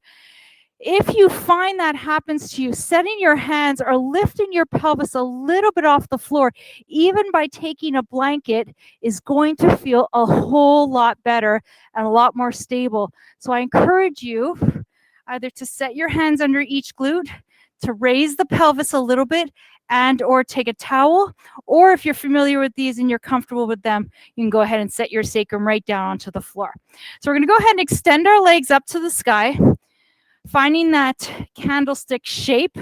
if you find that happens to you, setting your hands or lifting your pelvis a little bit off the floor, even by taking a blanket, is going to feel a whole lot better and a lot more stable. So I encourage you either to set your hands under each glute, to raise the pelvis a little bit, and or take a towel, or if you're familiar with these and you're comfortable with them, you can go ahead and set your sacrum right down onto the floor. So we're going to go ahead and extend our legs up to the sky, finding that candlestick shape,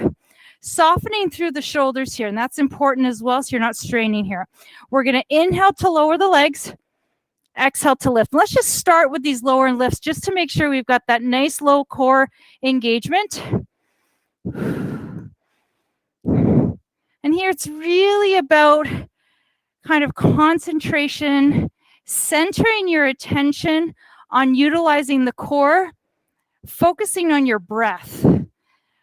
softening through the shoulders here, and that's important as well, so you're not straining here. We're going to inhale to lower the legs, exhale to lift. Let's just start with these lower lifts just to make sure we've got that nice low core engagement. And here it's really about kind of concentration, centering your attention on utilizing the core, focusing on your breath.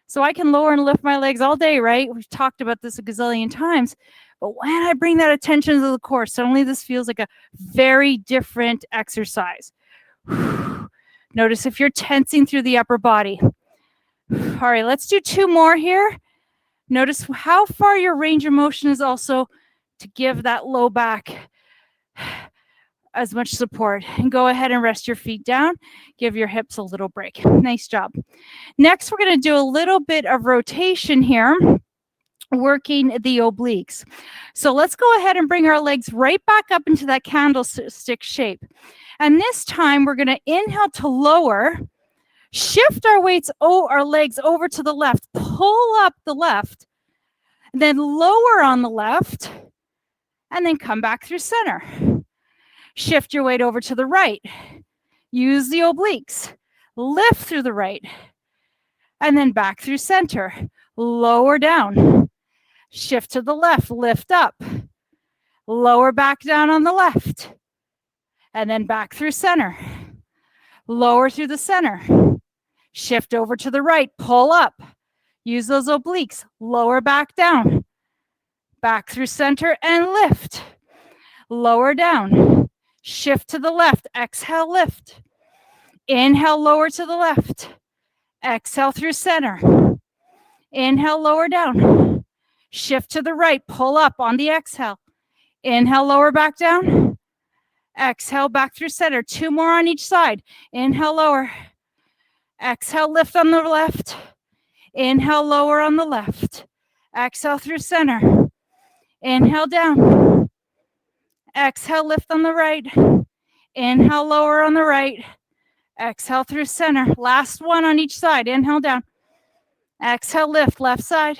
So I can lower and lift my legs all day, right? We've talked about this a gazillion times. But when I bring that attention to the core, suddenly this feels like a very different exercise. Notice if you're tensing through the upper body. All right, let's do 2 more here. Notice how far your range of motion is also to give that low back as much support. And go ahead and rest your feet down. Give your hips a little break. Nice job. Next, we're going to do a little bit of rotation here, working the obliques. So let's go ahead and bring our legs right back up into that candlestick shape. And this time, we're going to inhale to lower, shift our weights, our legs over to the left, pull up the left, then lower on the left, and then come back through center. Shift your weight over to the right. Use the obliques. Lift through the right. And then back through center. Lower down. Shift to the left. Lift up. Lower back down on the left. And then back through center. Lower through the center. Shift over to the right. Pull up. Use those obliques. Lower back down. Back through center and lift. Lower down. Shift to the left. Exhale, lift. Inhale, lower to the left. Exhale through center. Inhale, lower down. Shift to the right. Pull up on the exhale. Inhale, lower back down. Exhale, back through center. 2 more on each side. Inhale, lower. Exhale, lift on the left. Inhale, lower on the left. Exhale through center. Inhale, down. Exhale, lift on the right. Inhale, lower on the right. Exhale through center. Last one on each side. Inhale, down. Exhale, lift, left side.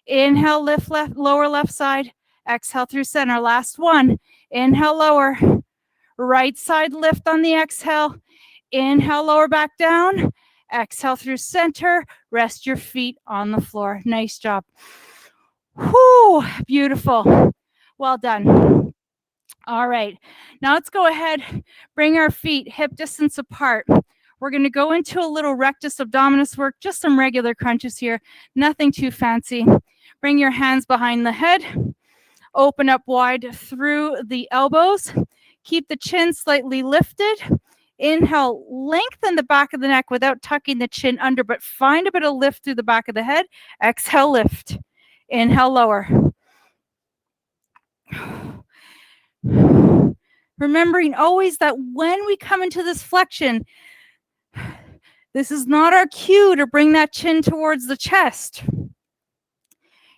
Inhale, lift, left, lower left side. Exhale through center. Last one. Inhale, lower. Right side, lift on the exhale. Inhale, lower back down. Exhale through center. Rest your feet on the floor. Nice job. Whoo, beautiful. Well done. All right, now let's go ahead, bring our feet hip distance apart. We're going to go into a little rectus abdominis work, just some regular crunches here, nothing too fancy. Bring your hands behind the head, open up wide through the elbows, keep the chin slightly lifted. Inhale, lengthen the back of the neck without tucking the chin under, but find a bit of lift through the back of the head. Exhale, lift. Inhale, lower. Remembering always that when we come into this flexion, this is not our cue to bring that chin towards the chest.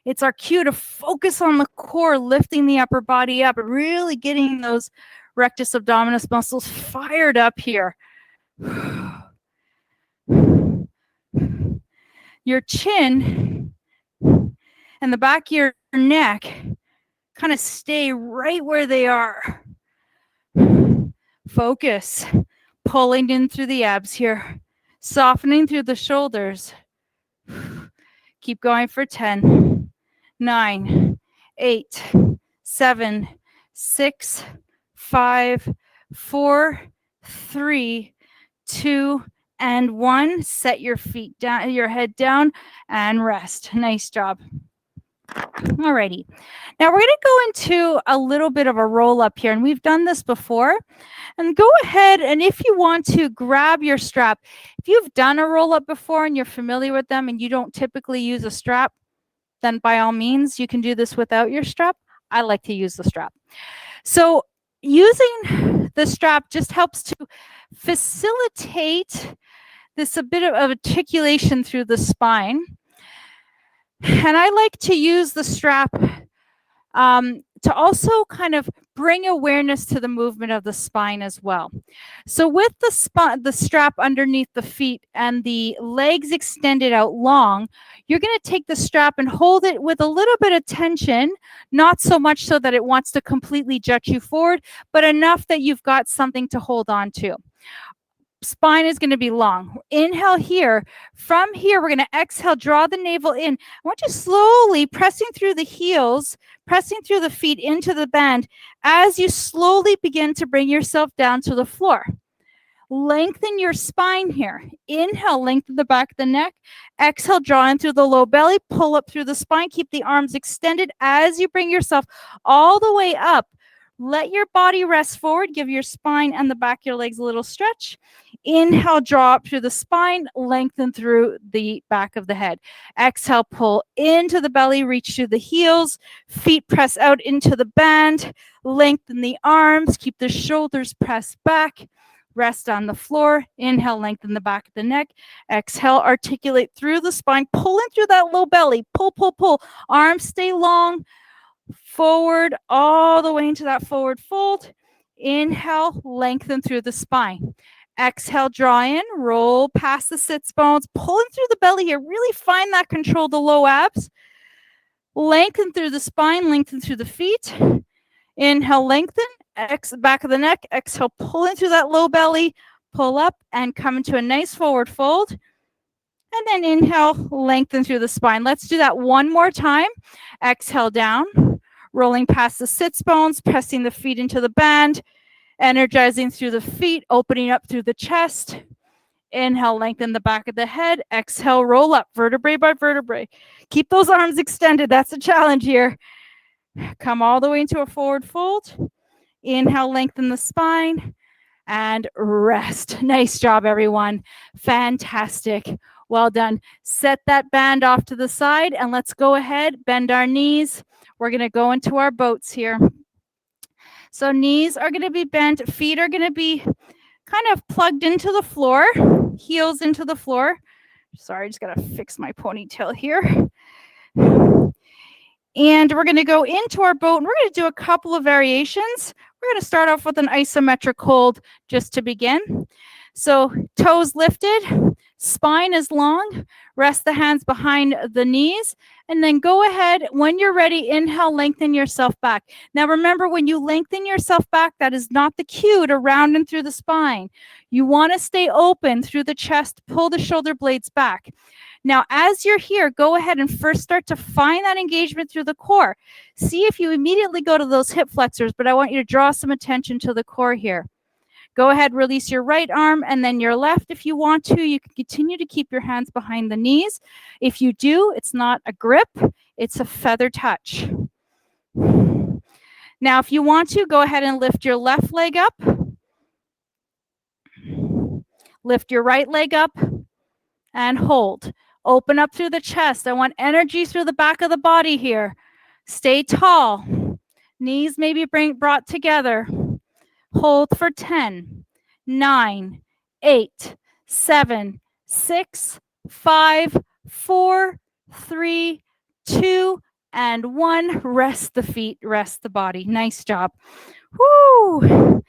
It's our cue to focus on the core, lifting the upper body up, really getting those rectus abdominis muscles fired up here. Your chin and the back of your neck kind of stay right where they are. Focus, pulling in through the abs here, softening through the shoulders. Keep going for 10, 9, 8, 7, 6, 5, 4, 3, 2, and 1. Set your feet down, your head down, and rest. Nice job. Alrighty. Now we're going to go into a little bit of a roll up here, and we've done this before. And go ahead, and if you want to, grab your strap. If you've done a roll up before and you're familiar with them and you don't typically use a strap, then by all means, you can do this without your strap. I like to use the strap. So using the strap just helps to facilitate this a bit of articulation through the spine. And I like to use the strap to also kind of bring awareness to the movement of the spine as well. So with the strap underneath the feet and the legs extended out long, you're going to take the strap and hold it with a little bit of tension, not so much so that it wants to completely jut you forward, but enough that you've got something to hold on to. Spine is going to be long. Inhale here. From here, we're going to exhale, draw the navel in. I want you slowly pressing through the heels, pressing through the feet into the bend as you slowly begin to bring yourself down to the floor. Lengthen your spine here. Inhale, lengthen the back of the neck. Exhale, draw in through the low belly, pull up through the spine. Keep the arms extended as you bring yourself all the way up. Let your body rest forward. Give your spine and the back of your legs a little stretch. Inhale, draw up through the spine, lengthen through the back of the head. Exhale, pull into the belly, reach through the heels. Feet press out into the band. Lengthen the arms. Keep the shoulders pressed back. Rest on the floor. Inhale, lengthen the back of the neck. Exhale, articulate through the spine. Pull in through that low belly. Pull, pull, pull. Arms stay long. Forward, all the way into that forward fold. Inhale, lengthen through the spine. Exhale, draw in, roll past the sits bones, pulling through the belly here. Really find that control, the low abs. Lengthen through the spine, lengthen through the feet. Inhale, lengthen, back of the neck. Exhale, pull in through that low belly, pull up and come into a nice forward fold. And then inhale, lengthen through the spine. Let's do that one more time. Exhale down, rolling past the sits bones, pressing the feet into the band, energizing through the feet, opening up through the chest. Inhale, lengthen the back of the head. Exhale, roll up, vertebrae by vertebrae. Keep those arms extended. That's a challenge here. Come all the way into a forward fold. Inhale, lengthen the spine, and rest. Nice job, everyone. Fantastic. Well done. Set that band off to the side, and let's go ahead, bend our knees. We're going to go into our boats here. So knees are going to be bent. Feet are going to be kind of plugged into the floor, heels into the floor. Sorry, I just got to fix my ponytail here. And we're going to go into our boat, and we're going to do a couple of variations. We're going to start off with an isometric hold just to begin. So toes lifted, spine is long, rest the hands behind the knees, and then go ahead. When you're ready, inhale, lengthen yourself back. Now remember, when you lengthen yourself back, that is not the cue to round and through the spine. You want to stay open through the chest, pull the shoulder blades back. Now, as you're here, go ahead and first start to find that engagement through the core. See if you immediately go to those hip flexors, but I want you to draw some attention to the core here. Go ahead, release your right arm and then your left if you want to. You can continue to keep your hands behind the knees. If you do, it's not a grip, it's a feather touch. Now, if you want to, go ahead and lift your left leg up. Lift your right leg up and hold. Open up through the chest. I want energy through the back of the body here. Stay tall. Knees may be brought together. Hold for 10, 9, 8, 7, 6, 5, 4, 3, 2, and 1. Rest the feet, rest the body. Nice job. Woo!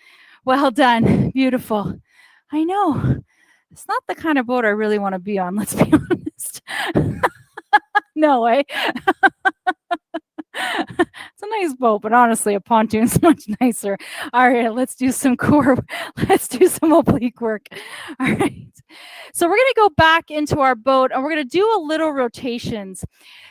Well done. Beautiful. I know. It's not the kind of boat I really want to be on, let's be honest. No way. It's a nice boat, but honestly, a pontoon's much nicer. All right, let's do some core. Let's do some oblique work. All right. So we're going to go back into our boat and we're going to do a little rotations.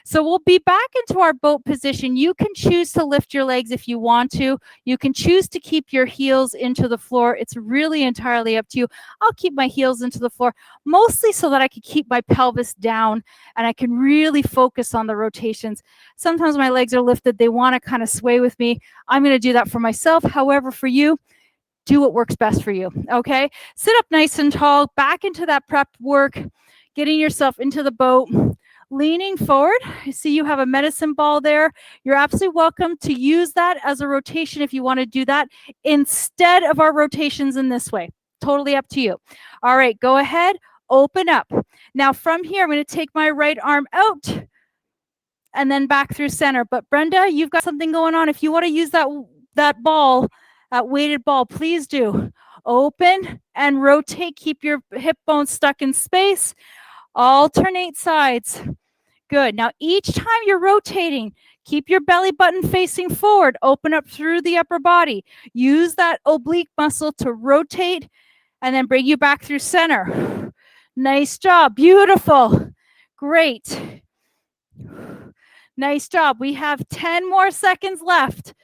So we'll be back into our boat position. You can choose to lift your legs if you want to. You can choose to keep your heels into the floor. It's really entirely up to you. I'll keep my heels into the floor, mostly so that I can keep my pelvis down and I can really focus on the rotations. Sometimes my legs are lifted. They want to kind of sway with me. I'm going to do that for myself. However, for you, do what works best for you, okay? Sit up nice and tall, back into that prep work, getting yourself into the boat, leaning forward. I see you have a medicine ball there. You're absolutely welcome to use that as a rotation if you want to do that instead of our rotations in this way. Totally up to you. All right, go ahead, open up. Now from here, I'm going to take my right arm out and then back through center. But Brenda, you've got something going on. If you want to use that ball, that weighted ball, please do. Open and rotate. Keep your hip bones stuck in space. Alternate sides. Good. Now, each time you're rotating, keep your belly button facing forward. Open up through the upper body. Use that oblique muscle to rotate and then bring you back through center. Nice job. Beautiful. Great. Nice job. We have 10 more seconds left.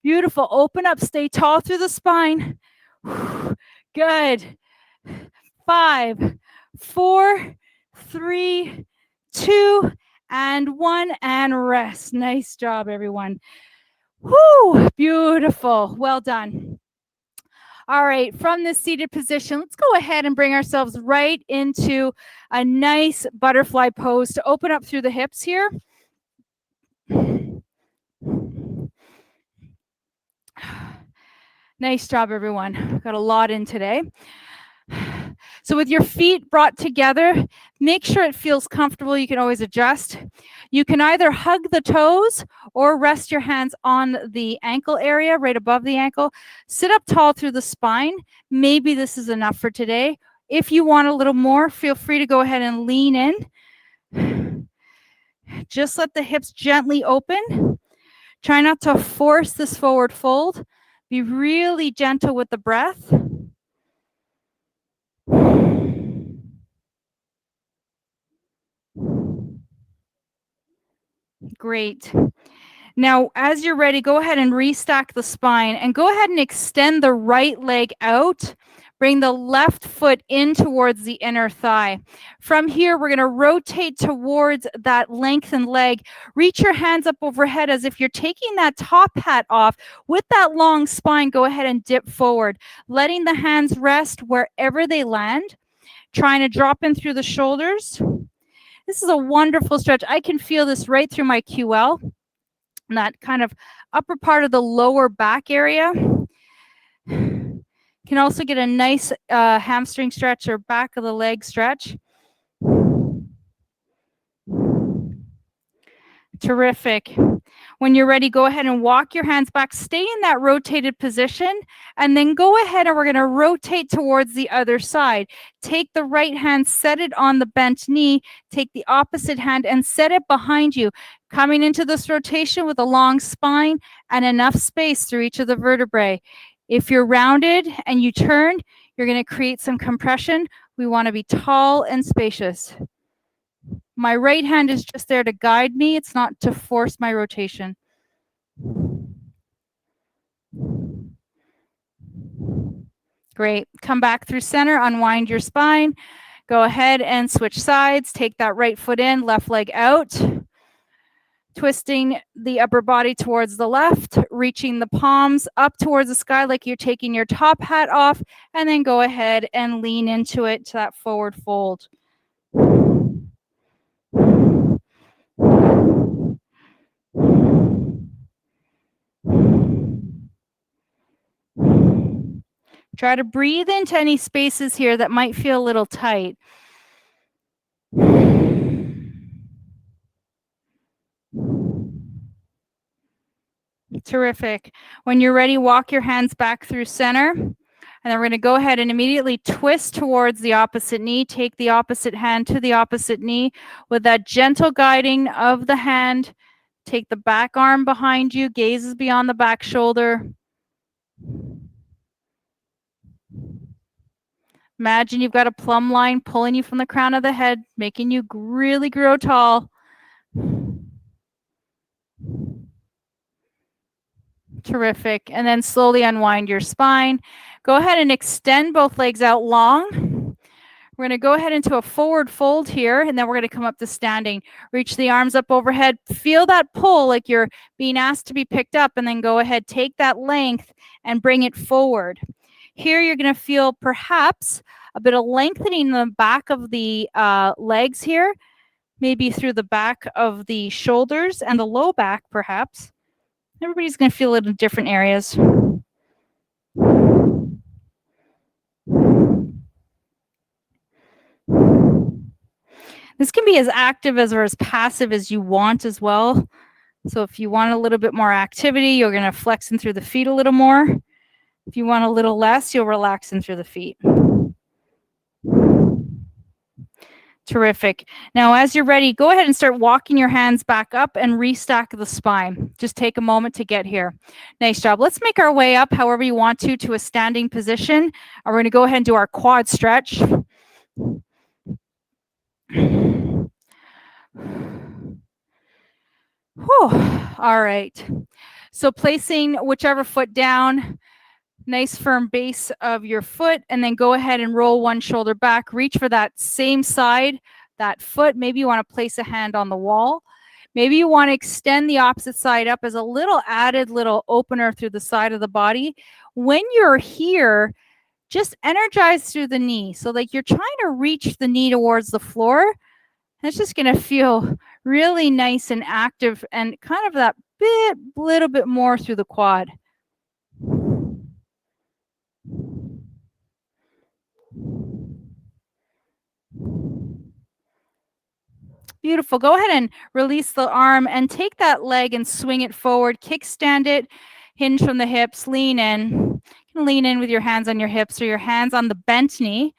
Beautiful. Open up. Stay tall through the spine. Good. 5, 4, 3, 2, and 1, and rest. Nice job, everyone. Whoo, beautiful. Well done. All right, from this seated position, let's go ahead and bring ourselves right into a nice butterfly pose to open up through the hips here. Nice job, everyone. Got a lot in today. So with your feet brought together, make sure it feels comfortable. You can always adjust. You can either hug the toes or rest your hands on the ankle area, right above the ankle. Sit up tall through the spine. Maybe this is enough for today. If you want a little more, feel free to go ahead and lean in. Just let the hips gently open. Try not to force this forward fold. Be really gentle with the breath. Great. Now, as you're ready, go ahead and restack the spine and go ahead and extend the right leg out. Bring the left foot in towards the inner thigh. From here, we're going to rotate towards that lengthened leg. Reach your hands up overhead as if you're taking that top hat off. With that long spine, go ahead and dip forward, letting the hands rest wherever they land. Trying to drop in through the shoulders. This is a wonderful stretch. I can feel this right through my QL, that kind of upper part of the lower back area. Can also get a nice hamstring stretch or back of the leg stretch. Terrific. When you're ready, go ahead and walk your hands back. Stay in that rotated position, and then go ahead and we're going to rotate towards the other side. Take the right hand, set it on the bent knee. Take the opposite hand and set it behind you. Coming into this rotation with a long spine and enough space through each of the vertebrae. If you're rounded and you turn, you're going to create some compression. We want to be tall and spacious. My right hand is just there to guide me. It's not to force my rotation. Great. Come back through center, unwind your spine. Go ahead and switch sides. Take that right foot in, left leg out. Twisting the upper body towards the left, reaching the palms up towards the sky like you're taking your top hat off, and then go ahead and lean into it to that forward fold. Try to breathe into any spaces here that might feel a little tight. Terrific. When you're ready, walk your hands back through center. And then we're going to go ahead and immediately twist towards the opposite knee. Take the opposite hand to the opposite knee with that gentle guiding of the hand Take the back arm behind you, gazes beyond the back shoulder. Imagine you've got a plumb line pulling you from the crown of the head, making you really grow tall. Terrific. And then slowly unwind your spine. Go ahead and extend both legs out long. We're going to go ahead into a forward fold here, and then we're going to come up to standing. Reach the arms up overhead. Feel that pull like you're being asked to be picked up, and then go ahead, take that length and bring it forward. Here you're going to feel perhaps a bit of lengthening in the back of the legs here, maybe through the back of the shoulders and the low back perhaps. Everybody's going to feel it in different areas. This can be as active as or as passive as you want as well. So if you want a little bit more activity, you're going to flex in through the feet a little more. If you want a little less, you'll relax in through the feet. Terrific. Now, as you're ready, go ahead and start walking your hands back up and restack the spine. Just take a moment to get here. Nice job. Let's make our way up however you want to a standing position. And we're going to go ahead and do our quad stretch. Whew. All right. So placing whichever foot down, nice firm base of your foot, and then go ahead and roll one shoulder back. Reach for that same side, that foot. Maybe you want to place a hand on the wall. Maybe you want to extend the opposite side up as a little added little opener through the side of the body. When you're here, just energize through the knee. So like you're trying to reach the knee towards the floor. It's just going to feel really nice and active and kind of that little bit more through the quad. Beautiful. Go ahead and release the arm and take that leg and swing it forward. Kickstand it, hinge from the hips, lean in. You can lean in with your hands on your hips or your hands on the bent knee.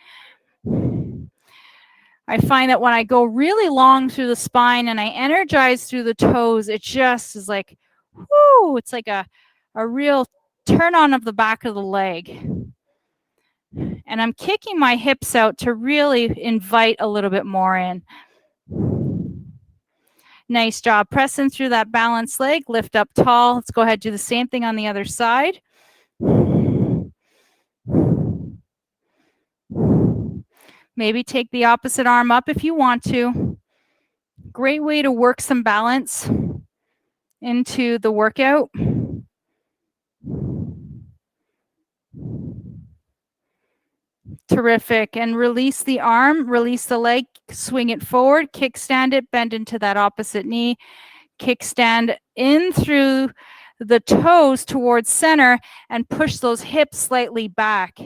I find that when I go really long through the spine and I energize through the toes, it just is like, whoo, it's like a real turn on of the back of the leg. And I'm kicking my hips out to really invite a little bit more in. Nice job. Pressing through that balanced leg, lift up tall. Let's go ahead and do the same thing on the other side. Maybe take the opposite arm up if you want to. Great way to work some balance into the workout. Terrific. And release the arm, release the leg, swing it forward, kickstand it, bend into that opposite knee, kickstand in through the toes towards center and push those hips slightly back.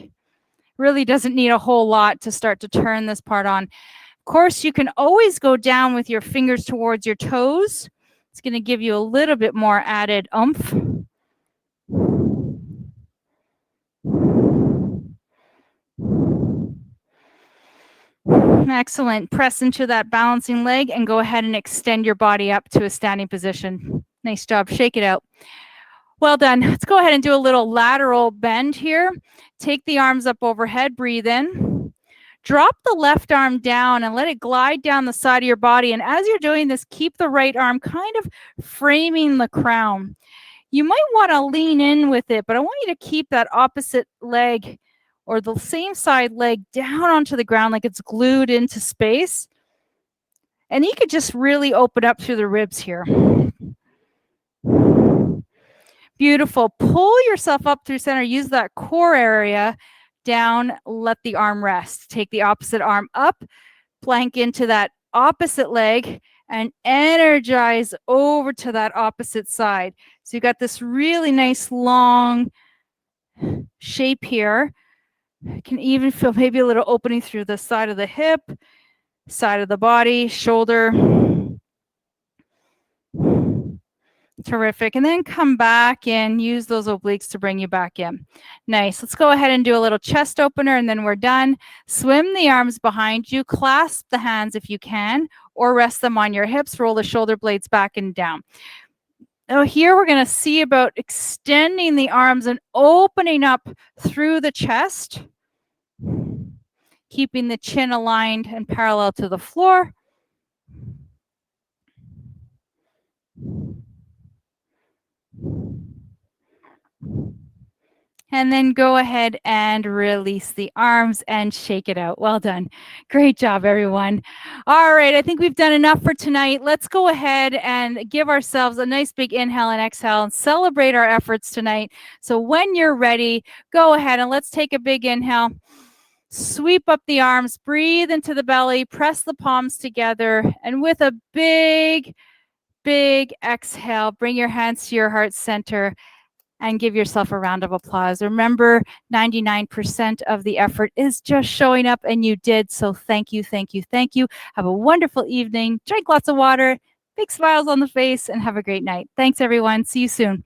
Really doesn't need a whole lot to start to turn this part on. Of course, you can always go down with your fingers towards your toes. It's going to give you a little bit more added oomph. Excellent. Press into that balancing leg and go ahead and extend your body up to a standing position. Nice job. Shake it out. Well done. Let's go ahead and do a little lateral bend here. Take the arms up overhead. Breathe in. Drop the left arm down and let it glide down the side of your body. And as you're doing this, keep the right arm kind of framing the crown. You might want to lean in with it, but I want you to keep that opposite leg or the same side leg down onto the ground like it's glued into space. And you could just really open up through the ribs here. Beautiful. Pull yourself up through center. Use that core area down. Let the arm rest. Take the opposite arm up. Plank into that opposite leg and energize over to that opposite side. So you got this really nice long shape here. You can even feel maybe a little opening through the side of the hip, side of the body, shoulder. Terrific. And then come back and use those obliques to bring you back in. Nice. Let's go ahead and do a little chest opener and then we're done. Swim the arms behind you. Clasp the hands if you can, or rest them on your hips. Roll the shoulder blades back and down. Now here we're going to see about extending the arms and opening up through the chest, keeping the chin aligned and parallel to the floor. And then go ahead and release the arms and shake it out. Well done. Great job, everyone. All right, I think we've done enough for tonight. Let's go ahead and give ourselves a nice big inhale and exhale and celebrate our efforts tonight. So when you're ready, go ahead and let's take a big inhale. Sweep up the arms, breathe into the belly, press the palms together, and with a big exhale, bring your hands to your heart center and give yourself a round of applause. Remember, 99% of the effort is just showing up, and you did. So thank you, thank you, thank you. Have a wonderful evening. Drink lots of water, big smiles on the face, and have a great night. Thanks, everyone. See you soon.